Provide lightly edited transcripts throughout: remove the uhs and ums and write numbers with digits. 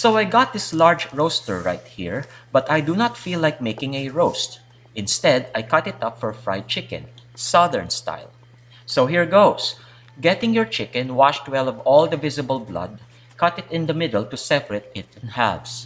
So I got this large roaster right here, but I do not feel like making a roast. Instead, I cut it up for fried chicken, southern style. So here goes. Getting your chicken washed well of all the visible blood, cut it in the middle to separate it in halves.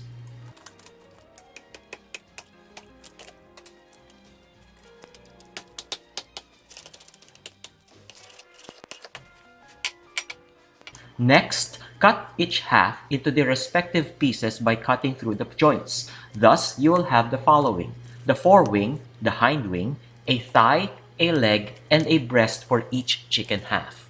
Next, cut each half into the respective pieces by cutting through the joints. Thus, you will have the following: the forewing, the hindwing, a thigh, a leg, and a breast for each chicken half.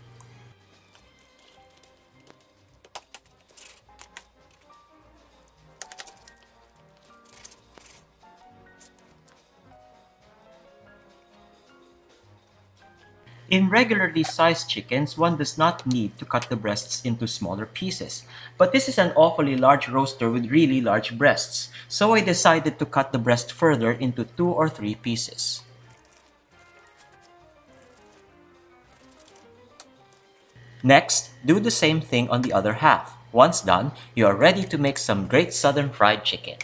In regularly sized chickens, one does not need to cut the breasts into smaller pieces. But this is an awfully large roaster with really large breasts, so I decided to cut the breast further into 2 or 3 pieces. Next, do the same thing on the other half. Once done, you are ready to make some great southern fried chicken.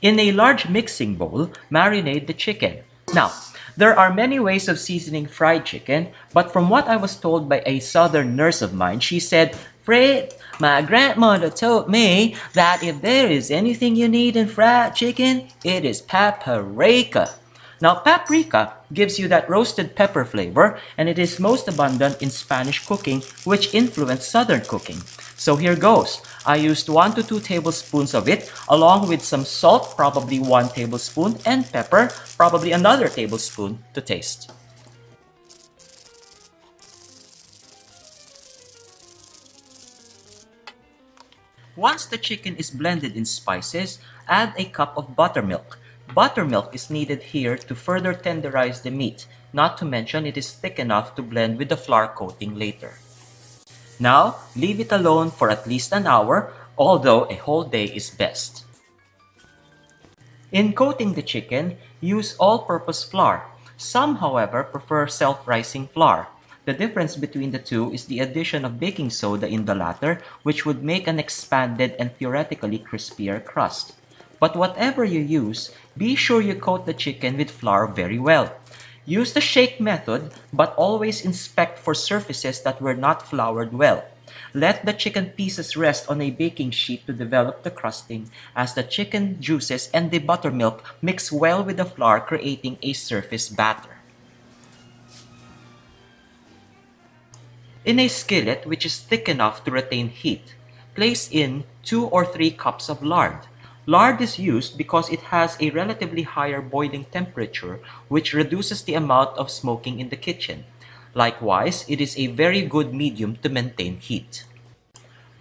In a large mixing bowl, marinate the chicken. Now, there are many ways of seasoning fried chicken, but from what I was told by a southern nurse of mine, she said, "Fred, my grandmother told me that if there is anything you need in fried chicken, it is paprika." Now, paprika gives you that roasted pepper flavor, and it is most abundant in Spanish cooking, which influenced Southern cooking. So here goes. I used 1 to 2 tablespoons of it, along with some salt, probably 1 tablespoon, and pepper, probably another tablespoon to taste. Once the chicken is blended in spices, add a cup of buttermilk. Buttermilk is needed here to further tenderize the meat, not to mention it is thick enough to blend with the flour coating later. Now, leave it alone for at least an hour, although a whole day is best. In coating the chicken, use all-purpose flour. Some, however, prefer self-rising flour. The difference between the two is the addition of baking soda in the latter, which would make an expanded and theoretically crispier crust. But whatever you use, be sure you coat the chicken with flour very well. Use the shake method, but always inspect for surfaces that were not floured well. Let the chicken pieces rest on a baking sheet to develop the crusting, as the chicken juices and the buttermilk mix well with the flour, creating a surface batter. In a skillet which is thick enough to retain heat, place in 2 or 3 cups of lard. Lard is used because it has a relatively higher boiling temperature, which reduces the amount of smoking in the kitchen. Likewise, it is a very good medium to maintain heat.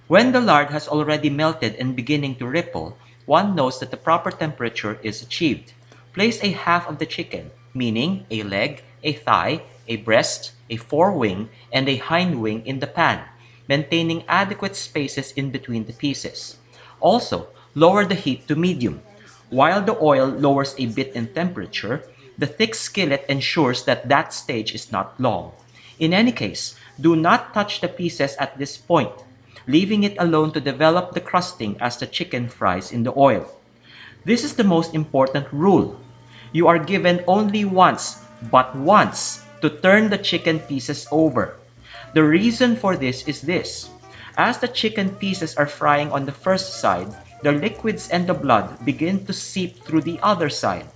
When the lard has already melted and beginning to ripple, one knows that the proper temperature is achieved. Place a half of the chicken, meaning a leg, a thigh, a breast, a forewing, and a hindwing in the pan, maintaining adequate spaces in between the pieces. Also, lower the heat to medium. While the oil lowers a bit in temperature, the thick skillet ensures that that stage is not long. In any case, do not touch the pieces at this point, leaving it alone to develop the crusting as the chicken fries in the oil. This is the most important rule. You are given only once, but once, to turn the chicken pieces over. The reason for this is this. As the chicken pieces are frying on the first side, the liquids and the blood begin to seep through the other side.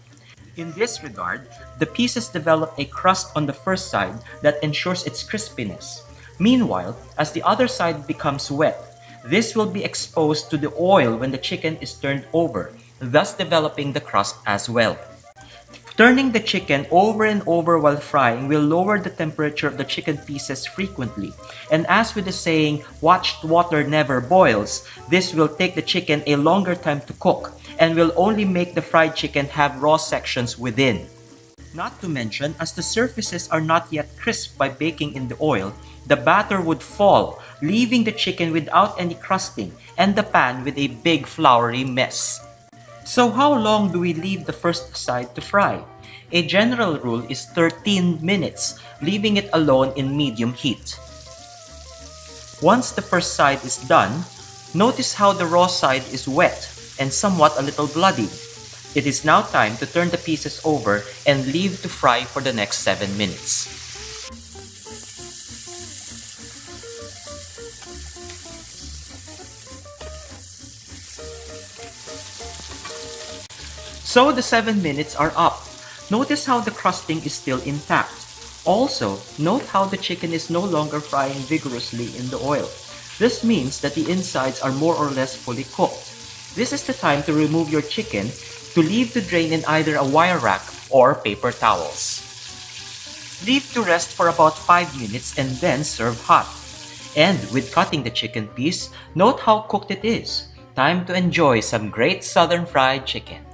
In this regard, the pieces develop a crust on the first side that ensures its crispiness. Meanwhile, as the other side becomes wet, this will be exposed to the oil when the chicken is turned over, thus developing the crust as well. Turning the chicken over and over while frying will lower the temperature of the chicken pieces frequently. And as with the saying, "watched water never boils," this will take the chicken a longer time to cook and will only make the fried chicken have raw sections within. Not to mention, as the surfaces are not yet crisp by baking in the oil, the batter would fall, leaving the chicken without any crusting and the pan with a big floury mess. So how long do we leave the first side to fry? A general rule is 13 minutes, leaving it alone in medium heat. Once the first side is done, Notice how the raw side is wet and somewhat a little bloody. It is now time to turn the pieces over and leave to fry for the next 7 minutes. So the 7 minutes are up. Notice how the crusting is still intact. Also, note how the chicken is no longer frying vigorously in the oil. This means that the insides are more or less fully cooked. This is the time to remove your chicken to leave to drain in either a wire rack or paper towels. Leave to rest for about 5 minutes and then serve hot. And with cutting the chicken piece, note how cooked it is. Time to enjoy some great southern fried chicken.